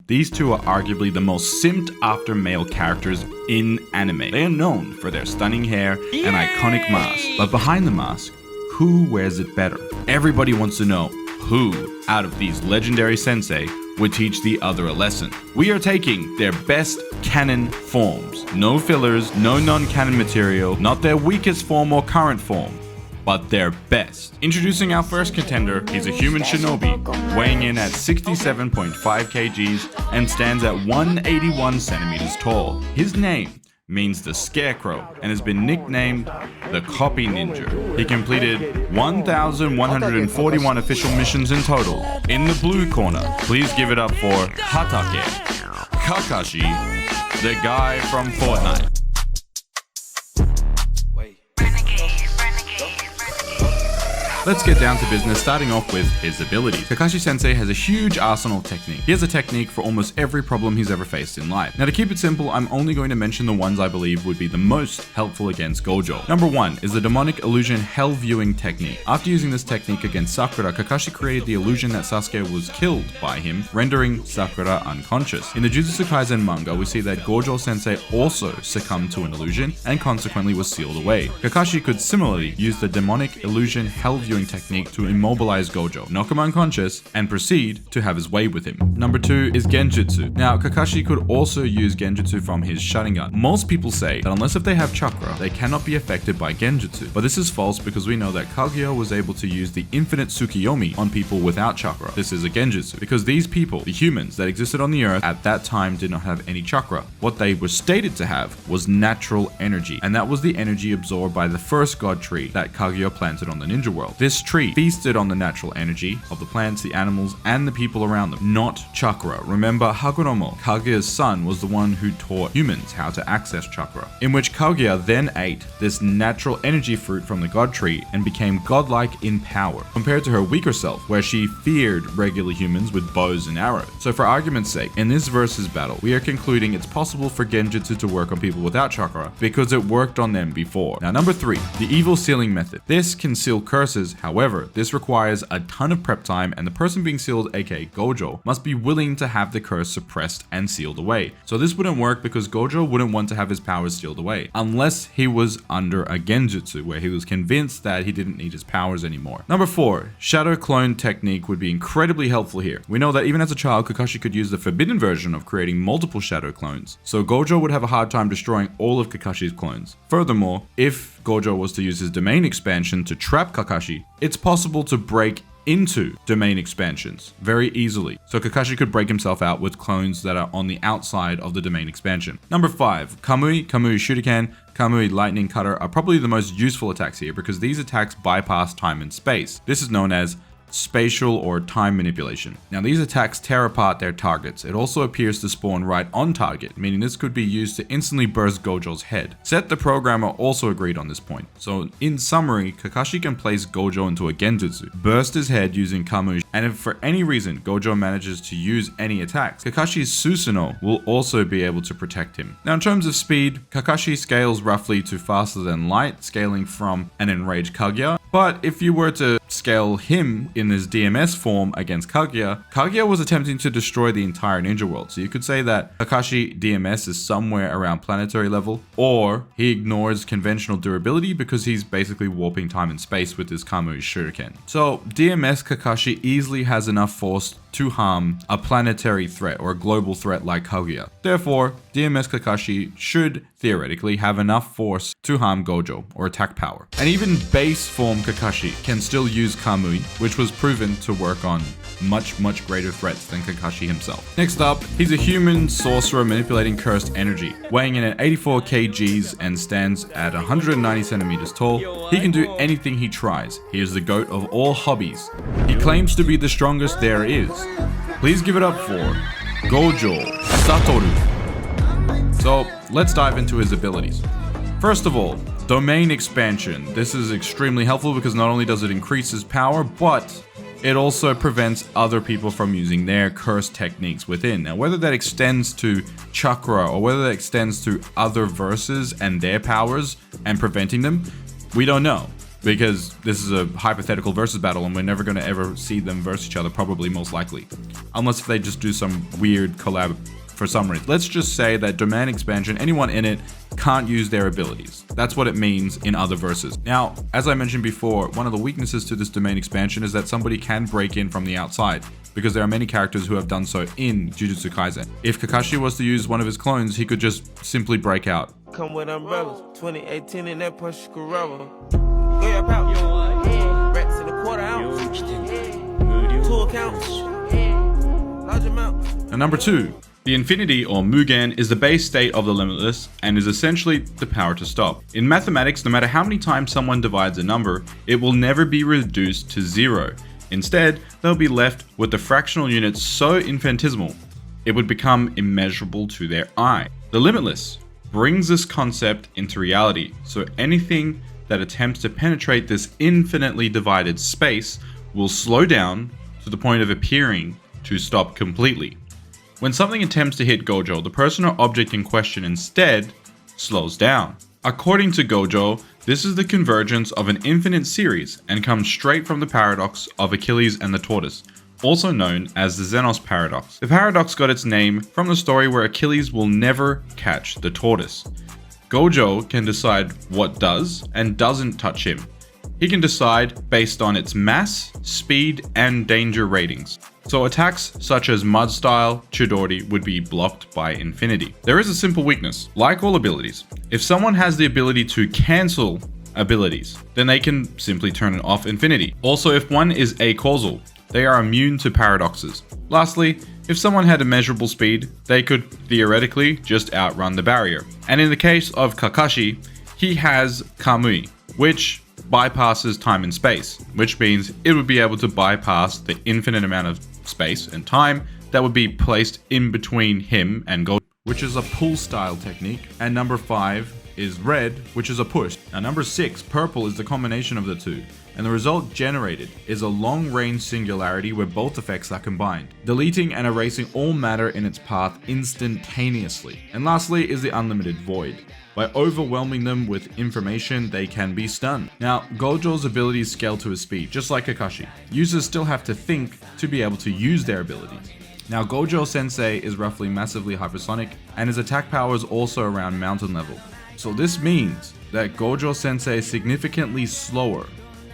These two are arguably the most simped after male characters in anime. They are known for their stunning hair and iconic mask, but behind the mask, who wears it better? Everybody wants to know who, out of these legendary sensei, would teach the other a lesson. We are taking their best canon forms. No fillers, no non-canon material, not their weakest form or current form, but their best. Introducing our first contender, he's a human shinobi, weighing in at 67.5 kgs and stands at 181 centimeters tall. His name means the Scarecrow and has been nicknamed the Copy Ninja. He completed 1,141 official missions in total. In the blue corner, please give it up for Hatake, Kakashi, the guy from Fortnite. Let's get down to business, starting off with his abilities. Kakashi Sensei has a huge arsenal of technique. He has a technique for almost every problem he's ever faced in life. Now, to keep it simple, I'm only going to mention the ones I believe would be the most helpful against Gojo. Number 1 is the demonic illusion hell viewing technique. After using this technique against Sakura, Kakashi created the illusion that Sasuke was killed by him, rendering Sakura unconscious. In the Jujutsu Kaisen manga, we see that Gojo Sensei also succumbed to an illusion and consequently was sealed away. Kakashi could similarly use the demonic illusion hell viewing technique to immobilize Gojo, knock him unconscious, and proceed to have his way with him. Number 2 is Genjutsu. Now, Kakashi could also use Genjutsu from his Sharingan. Most people say that unless if they have chakra, they cannot be affected by Genjutsu. But this is false because we know that Kaguya was able to use the infinite Tsukiyomi on people without chakra. This is a Genjutsu because these people, the humans that existed on the earth at that time, did not have any chakra. What they were stated to have was natural energy, and that was the energy absorbed by the first god tree that Kaguya planted on the ninja world. This tree feasted on the natural energy of the plants, the animals, and the people around them, not chakra. Remember, Hagoromo, Kaguya's son, was the one who taught humans how to access chakra, in which Kaguya then ate this natural energy fruit from the god tree and became godlike in power, compared to her weaker self, where she feared regular humans with bows and arrows. So for argument's sake, in this versus battle, we are concluding it's possible for Genjutsu to work on people without chakra because it worked on them before. Now, number 3, the evil sealing method. This can seal curses. However, this requires a ton of prep time, and the person being sealed, aka Gojo, must be willing to have the curse suppressed and sealed away. So this wouldn't work because Gojo wouldn't want to have his powers sealed away, unless he was under a Genjutsu, where he was convinced that he didn't need his powers anymore. Number 4, shadow clone technique would be incredibly helpful here. We know that even as a child, Kakashi could use the forbidden version of creating multiple shadow clones, so Gojo would have a hard time destroying all of Kakashi's clones. Furthermore, if Gojo was to use his domain expansion to trap Kakashi, it's possible to break into domain expansions very easily. So Kakashi could break himself out with clones that are on the outside of the domain expansion. Number 5, Kamui, Kamui Shuriken, Kamui Lightning Cutter are probably the most useful attacks here because these attacks bypass time and space. This is known as spatial or time manipulation. Now, these attacks tear apart their targets. It also appears to spawn right on target, meaning this could be used to instantly burst Gojo's head. Set the programmer also agreed on this point. So in summary, Kakashi can place Gojo into a Genjutsu, burst his head using Kamui, and if for any reason Gojo manages to use any attacks, Kakashi's Susanoo will also be able to protect him. Now, in terms of speed, Kakashi scales roughly to faster than light, scaling from an enraged Kaguya. But if you were to scale him in his DMS form against Kaguya, Kaguya was attempting to destroy the entire ninja world. So you could say that Kakashi DMS is somewhere around planetary level, or he ignores conventional durability because he's basically warping time and space with his Kamui Shuriken. So DMS Kakashi easily has enough force to harm a planetary threat or a global threat like Kaguya. Therefore, DMS Kakashi should theoretically have enough force to harm Gojo or attack power. And even base form Kakashi can still use Kamui, which was proven to work on much greater threats than Kakashi himself. Next up, he's a human sorcerer manipulating cursed energy, weighing in at 84 kgs and stands at 190 centimeters tall. He can do anything he tries. He is the goat of all hobbies. He claims to be the strongest there is. Please give it up for Gojo Satoru. So let's dive into his abilities. First of all, domain expansion. This is extremely helpful because not only does it increase his power, but it also prevents other people from using their curse techniques within. Now, whether that extends to chakra or whether that extends to other verses and their powers and preventing them, we don't know. because this is a hypothetical versus battle and we're never going to ever see them versus each other, probably, most likely. Unless if they just do some weird collab for some reason. Let's just say that domain expansion, anyone in it can't use their abilities. That's what it means in other verses. Now, as I mentioned before, one of the weaknesses to this domain expansion is that somebody can break in from the outside, because there are many characters who have done so in Jujutsu Kaisen. If Kakashi was to use one of his clones, he could just simply break out. Come with umbrellas, 2018 in that push Corella. Go your pouch. Rats in a quarter ounce. 2 accounts. Large amount. And number 2. The infinity, or Mugen, is the base state of the limitless and is essentially the power to stop. In mathematics, no matter how many times someone divides a number, it will never be reduced to 0. Instead, they'll be left with the fractional units so infinitesimal, it would become immeasurable to their eye. The limitless brings this concept into reality, so anything that attempts to penetrate this infinitely divided space will slow down to the point of appearing to stop completely. When something attempts to hit Gojo, the person or object in question instead slows down. According to Gojo, this is the convergence of an infinite series and comes straight from the paradox of Achilles and the tortoise, also known as the Xenos paradox. The paradox got its name from the story where Achilles will never catch the tortoise. Gojo can decide what does and doesn't touch him. He can decide based on its mass, speed, and danger ratings. So attacks such as Mud Style, Chidori would be blocked by Infinity. There is a simple weakness. Like all abilities, if someone has the ability to cancel abilities, then they can simply turn it off Infinity. Also, if one is acausal, they are immune to paradoxes. Lastly, if someone had immeasurable speed, they could theoretically just outrun the barrier. And in the case of Kakashi, he has Kamui, which bypasses time and space, which means it would be able to bypass the infinite amount of space and time that would be placed in between him and Gojo, which is a pull style technique. And number 5 is red, which is a push. Now number 6, purple, is the combination of the two, and the result generated is a long range singularity where both effects are combined, deleting and erasing all matter in its path instantaneously. And lastly is the unlimited void. By overwhelming them with information, they can be stunned. Now, Gojo's abilities scale to his speed, just like Kakashi. Users still have to think to be able to use their abilities. Now, Gojo Sensei is roughly massively hypersonic, and his attack power is also around mountain level. So this means that Gojo Sensei is significantly slower,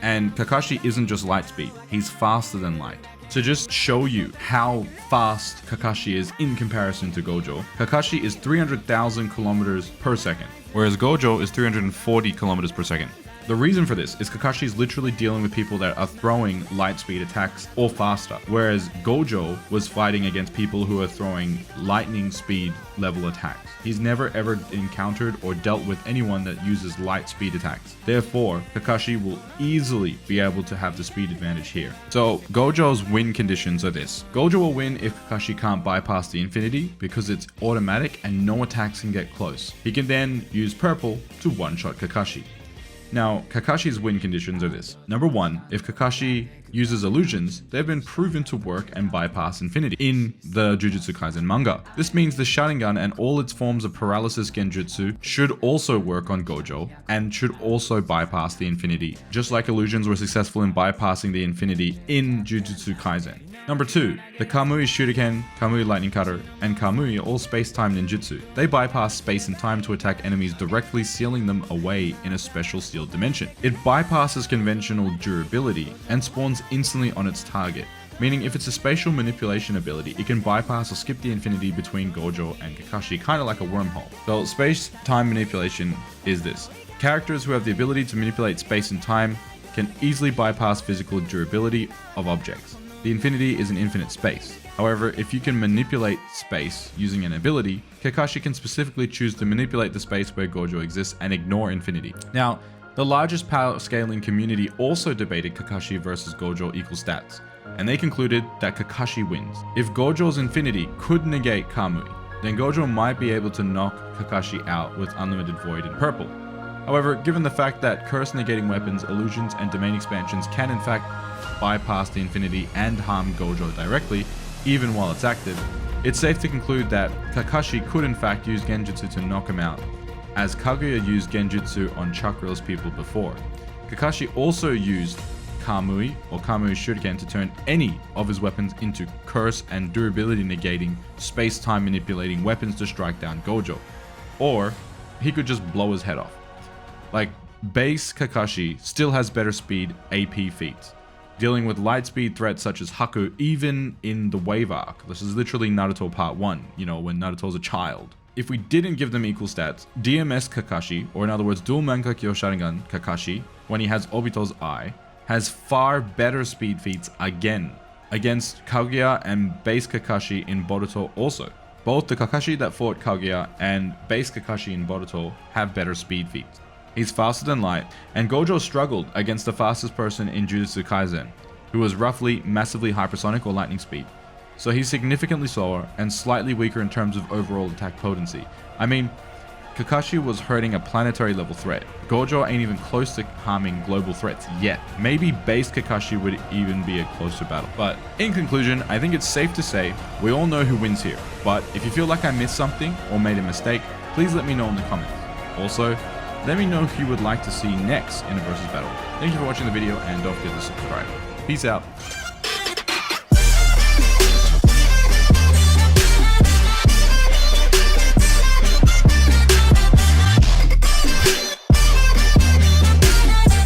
and Kakashi isn't just light speed, he's faster than light. To just show you how fast Kakashi is in comparison to Gojo, Kakashi is 300,000 kilometers per second, whereas Gojo is 340 kilometers per second. The reason for this is Kakashi is literally dealing with people that are throwing light speed attacks or faster, whereas Gojo was fighting against people who are throwing lightning speed level attacks. He's never ever encountered or dealt with anyone that uses light speed attacks. Therefore, Kakashi will easily be able to have the speed advantage here. So Gojo's win conditions are this. Gojo will win if Kakashi can't bypass the infinity because it's automatic and no attacks can get close. He can then use purple to one-shot Kakashi. Now, Kakashi's win conditions are this. Number 1, if Kakashi uses illusions, they've been proven to work and bypass infinity in the Jujutsu Kaisen manga. This means the Sharingan and all its forms of paralysis genjutsu should also work on Gojo and should also bypass the infinity, just like illusions were successful in bypassing the infinity in Jujutsu Kaisen. Number 2, the Kamui Shuriken, Kamui Lightning Cutter, and Kamui are all space-time ninjutsu. They bypass space and time to attack enemies directly, sealing them away in a special sealed dimension. It bypasses conventional durability and spawns instantly on its target, meaning if it's a spatial manipulation ability, it can bypass or skip the infinity between Gojo and Kakashi, kind of like a wormhole. So space-time manipulation is this. Characters who have the ability to manipulate space and time can easily bypass physical durability of objects. The infinity is an infinite space. However, if you can manipulate space using an ability, Kakashi can specifically choose to manipulate the space where Gojo exists and ignore infinity. Now, the largest power scaling community also debated Kakashi versus Gojo equal stats, and they concluded that Kakashi wins. If Gojo's infinity could negate Kamui, then Gojo might be able to knock Kakashi out with unlimited void in purple. However, given the fact that curse negating weapons, illusions, and domain expansions can in fact bypass the infinity and harm Gojo directly, even while it's active, it's safe to conclude that Kakashi could in fact use Genjutsu to knock him out, as Kaguya used Genjutsu on Chakral's people before. Kakashi also used Kamui or Kamui Shuriken to turn any of his weapons into curse and durability negating, space-time manipulating weapons to strike down Gojo. Or he could just blow his head off. Like, base Kakashi still has better speed AP feats, dealing with light speed threats such as Haku even in the Wave Arc. This is literally Naruto Part 1, you know, when Naruto's a child. If we didn't give them equal stats, DMS Kakashi, or in other words Dual Mangekyou Sharingan Kakashi, when he has Obito's Eye, has far better speed feats again, against Kaguya and base Kakashi in Boruto also. Both the Kakashi that fought Kaguya and base Kakashi in Boruto have better speed feats. He's faster than light, and Gojo struggled against the fastest person in Jujutsu Kaisen, who was roughly massively hypersonic or lightning speed. So he's significantly slower and slightly weaker in terms of overall attack potency. I mean, Kakashi was hurting a planetary level threat. Gojo ain't even close to harming global threats yet. Maybe base Kakashi would even be a closer battle. But in conclusion, I think it's safe to say we all know who wins here. But if you feel like I missed something or made a mistake, please let me know in the comments. Also, let me know who you would like to see next in a versus battle. Thank you for watching the video and don't forget to subscribe. Peace out.